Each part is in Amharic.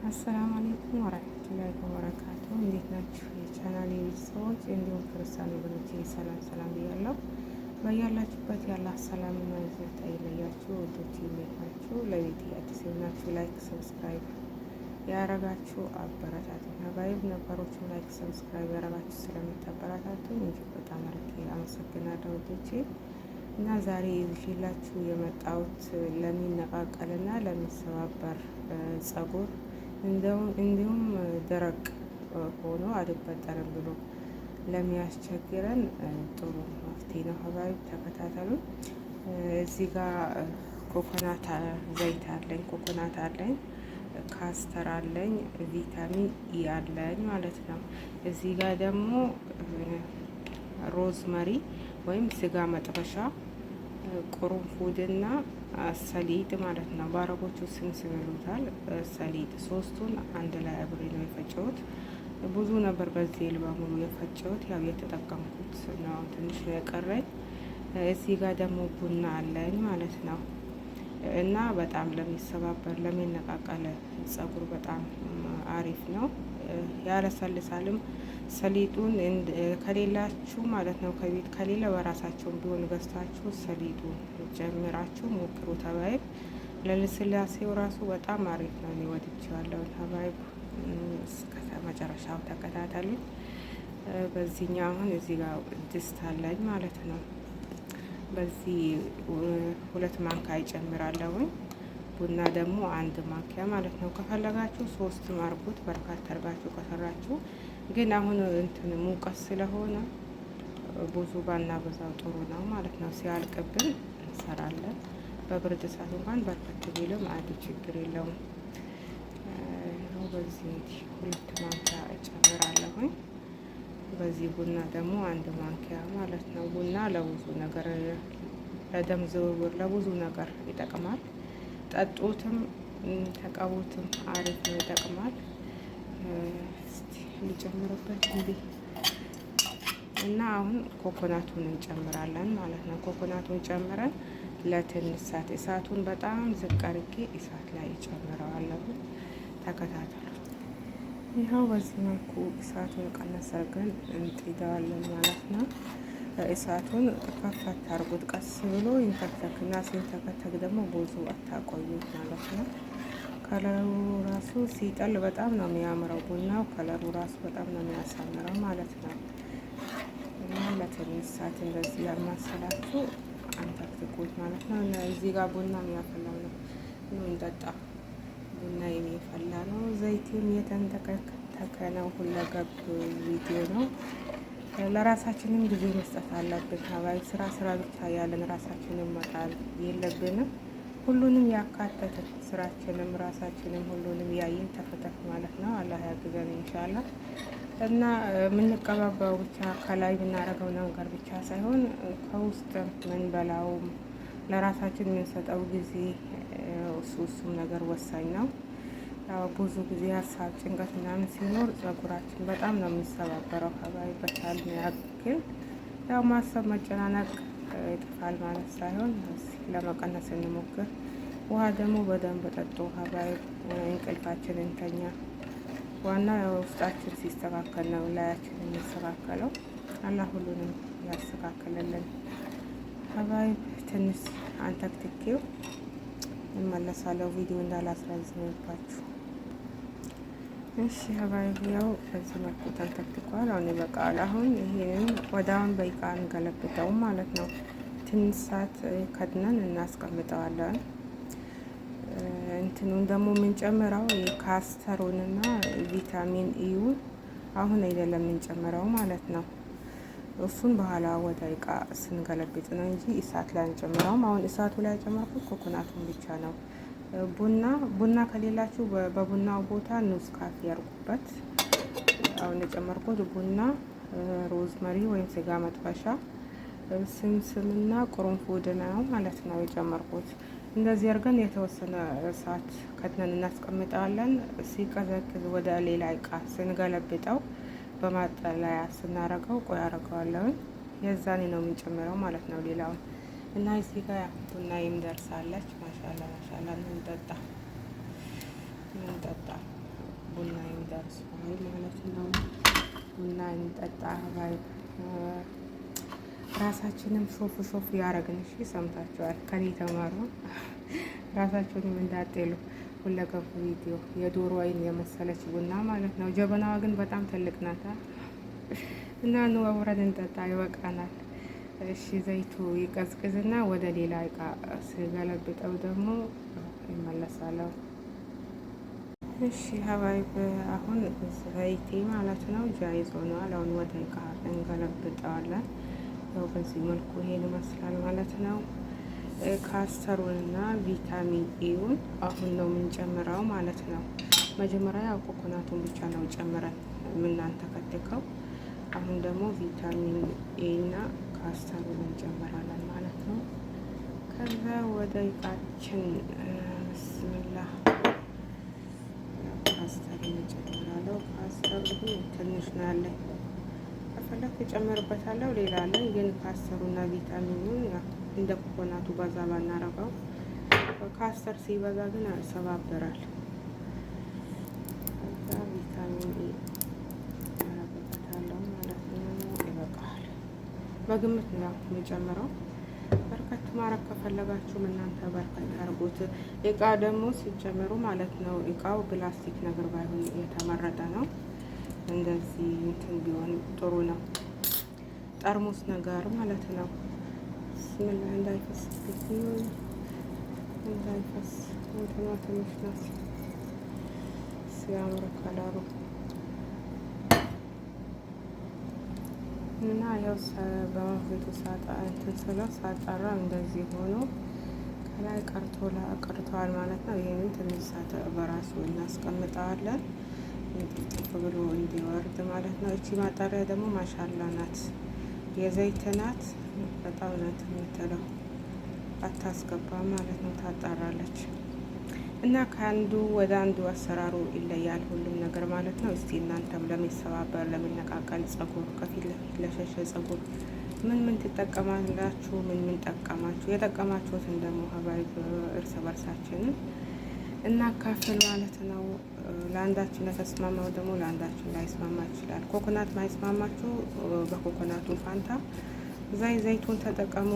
አሰላሙ አለይኩም ወራህመቱላሂ ወበረካቱ። እንዴት ናችሁ የቻናሌ ሰዎች እንዲሁም ክርስቲያን ወገኖቼ? ሰላም ሰላም ብያለሁ። በያላችሁበት ያላህ ሰላም እና እዝነት አይለያችሁ። ወዶች እንዴት ናችሁ? ለቤቴ አዲስ ናችሁ ላይክ ሰብስክራይብ ያረጋችሁ አበረታቱ። ሀባይብ ነበሮችም ላይክ ሰብስክራይብ ያረጋችሁ ስለምታበረታቱ እንጂ በጣም አርጌ አመሰግናለሁ ወዶቼ። እና ዛሬ ይዤላችሁ የመጣሁት ለሚነቃቀልና ለሚሰባበር ጸጉር እንዲሁም ደረቅ ሆኖ አልበጠርም ብሎ ለሚያስቸግረን ጥሩ መፍትሄ ነው። ሀባይብ ተከታተሉ። እዚህ ጋር ኮኮናት ዘይት አለኝ፣ ኮኮናት አለኝ፣ ካስተር አለኝ፣ ቪታሚን ኢ አለኝ ማለት ነው። እዚህ ጋር ደግሞ ሮዝመሪ ወይም ስጋ መጥበሻ፣ ቁርንፉድና ሰሊጥ ማለት ነው። በአረቦቹ ስምስም ይሉታል ሰሊጥ። ሶስቱን አንድ ላይ አብሬ ነው የፈጨሁት። ብዙ ነበር በዚህ በሙሉ የፈጨሁት። ያው የተጠቀምኩት ነው፣ ትንሽ ነው የቀረኝ። እዚህ ጋር ደግሞ ቡና አለኝ ማለት ነው። እና በጣም ለሚሰባበር ለሚነቃቀለ ጸጉር በጣም አሪፍ ነው፣ ያለሰልሳልም። ሰሊጡን ከሌላችሁ ማለት ነው ከቤት ከሌለ በራሳቸውን ቢሆን ገዝታችሁ ሰሊጡን ጨምራችሁ ሞክሩ ተባይብ። ለልስላሴው ራሱ በጣም አሪፍ ነው። እኔ ወድጄዋለሁ ተባይብ። እስከ መጨረሻው ተከታተሉ። በዚህኛው አሁን እዚህ ጋር ድስት አለኝ ማለት ነው። በዚህ 2 ማንኪያ ይጨምራለሁኝ። ቡና ደግሞ 1 ማንኪያ ማለት ነው። ከፈለጋችሁ 3 ማርጉት፣ በርካታ አድርጋችሁ ከሰራችሁ። ግን አሁን እንትን ሙቀት ስለሆነ ብዙ ባናበዛው ጥሩ ነው ማለት ነው። ሲያልቅብን እንሰራለን። በብርድ ሰዓት እንኳን በርከት ቢልም አንድ ችግር የለውም። በዚህ 2 ማንኪያ እጨምራለሁኝ። በዚህ ቡና ደግሞ 1 ማንኪያ ማለት ነው። ቡና ለብዙ ነገር፣ ለደም ዝውውር፣ ለብዙ ነገር ይጠቅማል። ጠጡትም ተቀቡትም አሪፍ ነው፣ ይጠቅማል። እስቲ ልጨምርበት እንዴ። እና አሁን ኮኮናቱን እንጨምራለን ማለት ነው። ኮኮናቱን ጨምረን ለትንሽ ሰዓት እሳቱን በጣም ዝቅ አድርጌ እሳት ላይ እጨምረዋለሁ። ተከታተሉ። ይኸው በዚህ መልኩ እሳቱን ቀነስ አድርገን እንጥደዋለን ማለት ነው። እሳቱን ከፍ አታርጉት፣ ቀስ ብሎ ይንተክተክና ሲንተከተክ ደግሞ ብዙ አታቆዩት ማለት ነው። ከለሩ ራሱ ሲጠል በጣም ነው የሚያምረው። ቡናው ከለሩ ራሱ በጣም ነው የሚያሳምረው ማለት ነው። እና ለትንሽ ሰዓት እንደዚህ ያማሰላችሁ አንተክትኩት ማለት ነው። እና እዚህ ጋር ቡና የሚያፈላው ነው እንጠጣ። ቡና የሚፈላ ነው። ዘይትም የተንተከተከ ነው። ሁለገብ ቪዲዮ ነው። ለራሳችንም ጊዜ መስጠት አለብን። ሀባይ ስራ ብቻ ያለን ራሳችንን መጣል የለብንም። ሁሉንም ያካተተ ስራችንም ራሳችንም ሁሉንም ያየን ተፈተፍ ማለት ነው። አላህ ያግዘን ኢንሻአላህ። እና የምንቀባባው ብቻ ከላይ የምናደርገው ነገር ብቻ ሳይሆን ከውስጥ ምንበላውም ለራሳችን የምንሰጠው ጊዜ እሱም ነገር ወሳኝ ነው። ያው ብዙ ጊዜ ሀሳብ፣ ጭንቀት ምናምን ሲኖር ጸጉራችን በጣም ነው የሚሰባበረው። ሀባይ በቻልን ያክል ያው ማሰብ መጨናነቅ ይጥፋል ማለት ሳይሆን ለመቀነስ እንሞክር። ውሃ ደግሞ በደንብ ጠጡ ሀባይ። እንቅልፋችን እንተኛ። ዋና ውስጣችን ሲስተካከል ነው ላያችን የሚስተካከለው። አላህ ሁሉንም ያስተካከለልን ሀባይ። ትንሽ አንተክትኬው እመለሳለሁ፣ ቪዲዮ እንዳላስረዝምባችሁ። እሺ ሀባይ፣ ያው በዚህ መልኩ ተንተክትኳል። አሁን ይበቃል። አሁን ይሄንን ወዳውን በይቃ እንገለብጠው ማለት ነው። ትንሽ ሰዓት ከድነን እናስቀምጠዋለን። እንትኑን ደግሞ የምንጨምረው የካስተሩንና ቪታሚን ኢዩን አሁን አይደለም የምንጨምረው ማለት ነው። እሱን በኋላ ወደ እቃ ስንገለብጥ ነው እንጂ እሳት ላይ አንጨምረውም። አሁን እሳቱ ላይ ጨመርኩት ኮኮናቱን ብቻ ነው። ቡና ከሌላችሁ በቡናው ቦታ ኑስ ካፌ ያርጉበት። አሁን የጨመርኩት ቡና፣ ሮዝመሪ ወይም ስጋ መጥበሻ፣ ስምስምና ቁርንፉድ ነው ማለት ነው የጨመርኩት። እንደዚህ አድርገን የተወሰነ ሰዓት ከድነን እናስቀምጣለን። ሲቀዘቅዝ ወደ ሌላ እቃ ስንገለብጠው በማጠለያ ስናረገው ቆይ አረገዋለሁ። የዛኔ ነው የምንጨምረው ማለት ነው ሌላውን። እና እዚህ ጋር ቡና ደርሳለች። ማሻላ ማሻላ። እንጠጣ ደርሷል ማለት ነው። ቡና እንጠጣ ባይ ራሳችንም ሾፍ ሾፍ ያረግን። እሺ ሰምታችኋል፣ ከኔ ተማሩ። ራሳችሁንም እንዳጤሉ ሁለገብ ቪዲዮ የዶሮ አይን የመሰለች ቡና ማለት ነው። ጀበናዋ ግን በጣም ትልቅ ናታ እና ኑ አብረን እንጠጣ፣ ይበቃናል። እሺ ዘይቱ ይቀዝቅዝና ወደ ሌላ እቃ ስገለብጠው ደግሞ ይመለሳለሁ። እሺ ሀባይብ አሁን ዘይቴ ማለት ነው ጃይዞ ነው። አሁን ወደ እቃ እንገለብጠዋለን። ያው በዚህ መልኩ ይሄን ይመስላል ማለት ነው። ካስተሩንና ቪታሚን ኤውን አሁን ነው የምንጨምረው ማለት ነው። መጀመሪያ ያው ኮኮናቱን ብቻ ነው ጨምረን የምናንተከትከው። አሁን ደግሞ ቪታሚን ኤ እና ካስተሩን እንጨምራለን ማለት ነው። ከዛ ወደ እቃችን ብስምላ ካስተሩን እንጨምራለሁ። ካስተሩ ትንሽ ነው ያለኝ፣ ከፈለኩ እጨምርበታለሁ። ሌላ አለኝ ግን ካስተሩና ቪታሚኑን እንደ ኮኮናቱ በዛ ባናረገው፣ ካስተር ሲበዛ ግን ያሰባብራል። ከዛ ቪታሚን ኤ ያረግበታለሁ ማለት ነው። ይበቃል። በግምት ነው የሚጨምረው። በርከት ማረግ ከፈለጋችሁም እናንተ በርከት አርጉት። እቃ ደግሞ ሲጨምሩ ማለት ነው እቃው ፕላስቲክ ነገር ባይሆን የተመረጠ ነው። እንደዚህ እንትን ቢሆን ጥሩ ነው። ጠርሙስ ነገር ማለት ነው። ምን እንዳይፈስ እንዳይፈስ እንትኗ ትንሽ ናት። ሲያምር ከለሩ እና ያው በመፍቱ ሳጣ እንትን ስለው ሳጣራ እንደዚህ ሆኖ ከላይ ቀርተዋል ማለት ነው። ይሄንን ትንሽ ሳት በራሱ እናስቀምጠዋለን ጥፍ ብሎ እንዲወርድ ማለት ነው። እቺ ማጣሪያ ደግሞ ማሻላ ናት፣ የዘይት ናት። በጣም ናት የምትለው፣ አታስገባ ማለት ነው። ታጣራለች እና ከአንዱ ወደ አንዱ አሰራሩ ይለያል ሁሉም ነገር ማለት ነው። እስቲ እናንተም ለሚሰባበር ለሚነቃቀል ጸጉር፣ ከፊት ለፊት ለሸሸ ጸጉር ምን ትጠቀማላችሁ? ምን ጠቀማችሁ? የጠቀማችሁትን ደግሞ ሀባይ እርስ በርሳችንን እናካፍል ማለት ነው። ለአንዳችን የተስማማው ደግሞ ለአንዳችን ላይስማማ ይችላል። ኮኮናት ማይስማማችሁ በኮኮናቱ ፋንታ ዘይቱን ተጠቀሙ።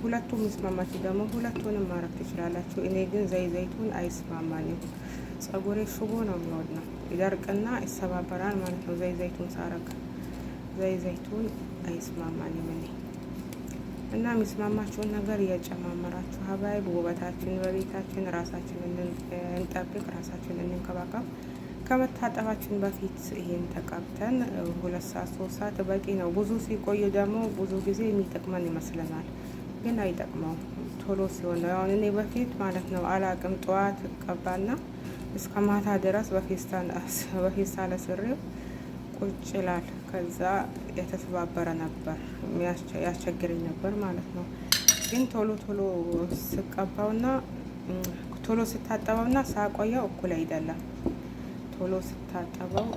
ሁለቱም ይስማማችሁ ደግሞ ሁለቱንም ማረግ ትችላላችሁ። እኔ ግን ዘይቱን አይስማማኝም። ጸጉሬ ሽቦ ነው የሚወድ ነው፣ ይደርቅና ይሰባበራል ማለት ነው። ዘይቱን ሳረግ ዘይቱን አይስማማኝም እኔ እና የሚስማማችሁን ነገር እየጨማመራችሁ ሀባይ ውበታችን በቤታችን ራሳችንን እንጠብቅ፣ ራሳችንን እንንከባከብ። ከመታጠባችን በፊት ይሄን ተቀብተን 2 ሰዓት 3 ሰዓት በቂ ነው። ብዙ ሲቆይ ደግሞ ብዙ ጊዜ የሚጠቅመን ይመስለናል፣ ግን አይጠቅመውም። ቶሎ ሲሆን ነው። አሁን እኔ በፊት ማለት ነው አላቅም፣ ጠዋት ቀባና እስከ ማታ ድረስ በፌስታል አስሬው ቁጭ ይላል። ከዛ የተሰባበረ ነበር፣ ያስቸግረኝ ነበር ማለት ነው። ግን ቶሎ ስቀባውና ቶሎ ስታጠበውና ሳቆየው እኩል አይደለም። ቶሎ ስታጠበው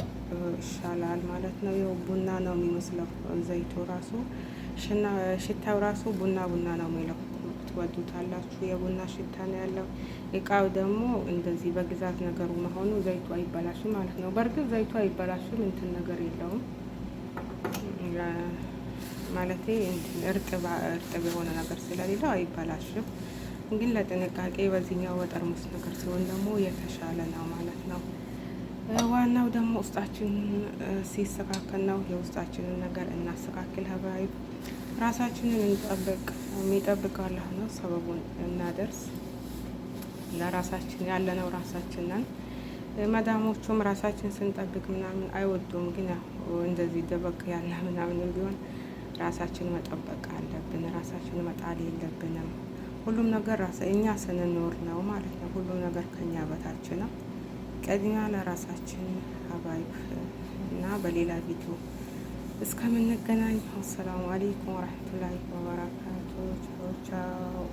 ይሻላል ማለት ነው። ይኸው ቡና ነው የሚመስለው ዘይቱ ራሱ፣ ሽታው ራሱ ቡና ነው የሚለው። ትወዱታላችሁ። የቡና ሽታ ነው ያለው። እቃው ደግሞ እንደዚህ በግዛት ነገሩ መሆኑ ዘይቱ አይበላሽም ማለት ነው። በእርግጥ ዘይቱ አይበላሽም፣ እንትን ነገር የለውም ማለቴ እርጥብ የሆነ ነገር ስለሌለው አይበላሽም። ግን ለጥንቃቄ በዚህኛው በጠርሙስ ነገር ሲሆን ደግሞ የተሻለ ነው ማለት ነው። ዋናው ደግሞ ውስጣችን ሲስተካከል ነው። የውስጣችንን ነገር እናስተካክል ሀባይ፣ ራሳችንን እንጠብቅ። የሚጠብቅ አላህ ነው። ሰበቡን እናደርስ። ለራሳችን ያለነው ራሳችን ነን። መዳሞቹም ራሳችን ስንጠብቅ ምናምን አይወዱም። ግን እንደዚህ ደበቅ ያለ ምናምን ቢሆን ራሳችን መጠበቅ አለብን። ራሳችን መጣል የለብንም። ሁሉም ነገር እኛ ስንኖር ነው ማለት ነው። ሁሉም ነገር ከኛ በታች ነው። ቅድሚያ ለራሳችን ሀባይብ እና በሌላ ቪዲዮ እስከምንገናኝ አሰላሙ አለይኩም ወረህመቱላሂ ወበረካቱ። ቻው ቻው።